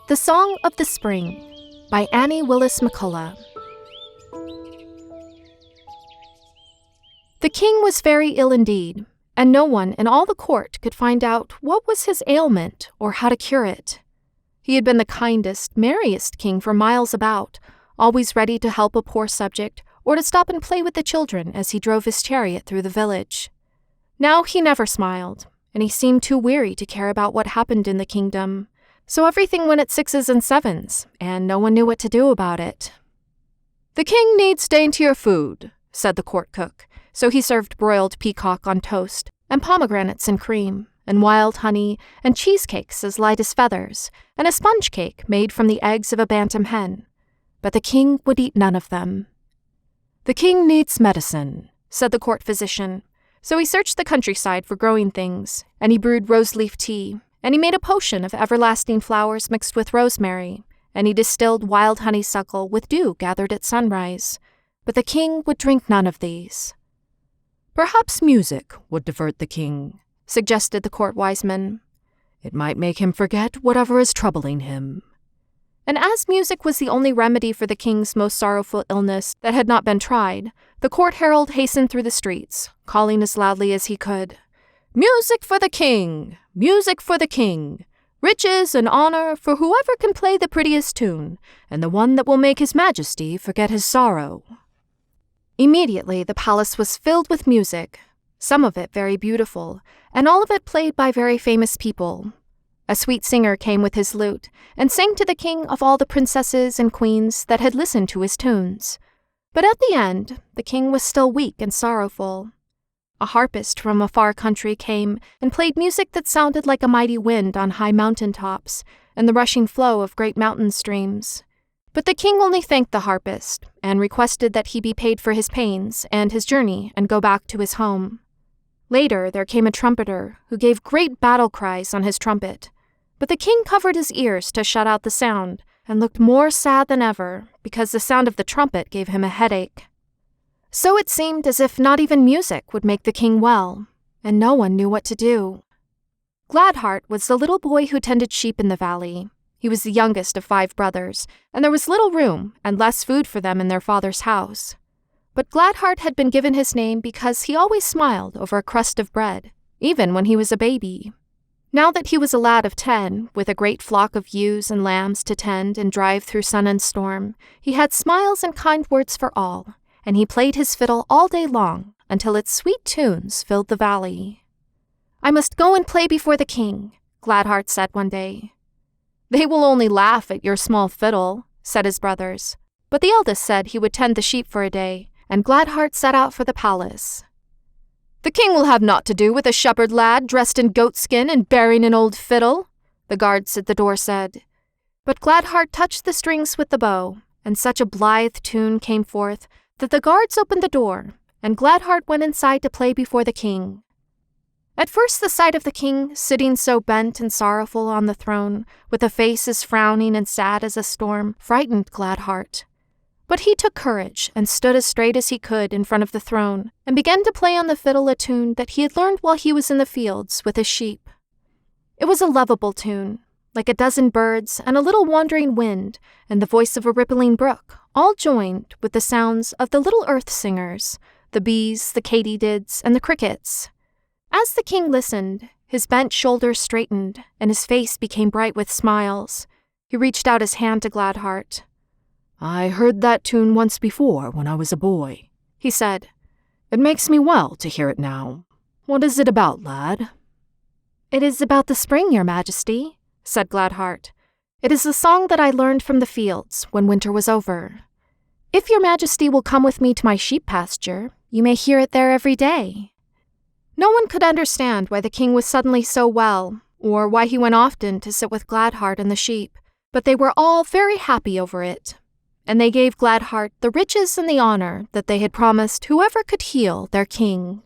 The Song of the Spring by Willis McCullough. The king was very ill indeed, and no one in all the court could find out what was his ailment or how to cure it. He had been the kindest, merriest king for miles about, always ready to help a poor subject or to stop and play with the children as he drove his chariot through the village. Now he never smiled, and he seemed too weary to care about what happened in the kingdom. So everything went at 6s and 7s, and no one knew what to do about it. "The king needs daintier food," said the court cook, so he served broiled peacock on toast, and pomegranates and cream, and wild honey, and cheesecakes as light as feathers, and a sponge cake made from the eggs of a bantam hen. But the king would eat none of them. "The king needs medicine," said the court physician, so he searched the countryside for growing things, and he brewed rose-leaf tea, and he made a potion of everlasting flowers mixed with rosemary, and he distilled wild honeysuckle with dew gathered at sunrise. But the king would drink none of these. "Perhaps music would divert the king," suggested the court wiseman. "It might make him forget whatever is troubling him." And as music was the only remedy for the king's most sorrowful illness that had not been tried, the court herald hastened through the streets, calling as loudly as he could, "Music for the king! Music for the king! Riches and honor for whoever can play the prettiest tune, and the one that will make his majesty forget his sorrow." Immediately the palace was filled with music, some of it very beautiful, and all of it played by very famous people. A sweet singer came with his lute, and sang to the king of all the princesses and queens that had listened to his tunes. But at the end, the king was still weak and sorrowful. A harpist from a far country came and played music that sounded like a mighty wind on high mountain tops and the rushing flow of great mountain streams. But the king only thanked the harpist and requested that he be paid for his pains and his journey and go back to his home. Later there came a trumpeter who gave great battle cries on his trumpet, but the king covered his ears to shut out the sound and looked more sad than ever because the sound of the trumpet gave him a headache. So it seemed as if not even music would make the king well, and no one knew what to do. Gladheart was the little boy who tended sheep in the valley. He was the youngest of 5 brothers, and there was little room and less food for them in their father's house. But Gladheart had been given his name because he always smiled over a crust of bread, even when he was a baby. Now that he was a lad of 10, with a great flock of ewes and lambs to tend and drive through sun and storm, he had smiles and kind words for all, and he played his fiddle all day long until its sweet tunes filled the valley. "I must go and play before the king," Gladheart said one day. "They will only laugh at your small fiddle," said his brothers. But the eldest said he would tend the sheep for a day, and Gladheart set out for the palace. "The king will have naught to do with a shepherd lad dressed in goatskin and bearing an old fiddle," the guards at the door said. But Gladheart touched the strings with the bow, and such a blithe tune came forth that the guards opened the door, and Gladheart went inside to play before the king. At first the sight of the king, sitting so bent and sorrowful on the throne, with a face as frowning and sad as a storm, frightened Gladheart. But he took courage and stood as straight as he could in front of the throne, and began to play on the fiddle a tune that he had learned while he was in the fields with his sheep. It was a lovable tune, like a dozen birds and a little wandering wind, and the voice of a rippling brook, all joined with the sounds of the little earth singers, the bees, the katydids, and the crickets. As the king listened, his bent shoulders straightened, and his face became bright with smiles. He reached out his hand to Gladheart. "I heard that tune once before when I was a boy," he said. "It makes me well to hear it now. What is it about, lad?" "It is about the spring, your majesty," said Gladheart. "It is the song that I learned from the fields when winter was over. If your majesty will come with me to my sheep pasture, you may hear it there every day." No one could understand why the king was suddenly so well, or why he went often to sit with Gladheart and the sheep, but they were all very happy over it, and they gave Gladheart the riches and the honor that they had promised whoever could heal their king.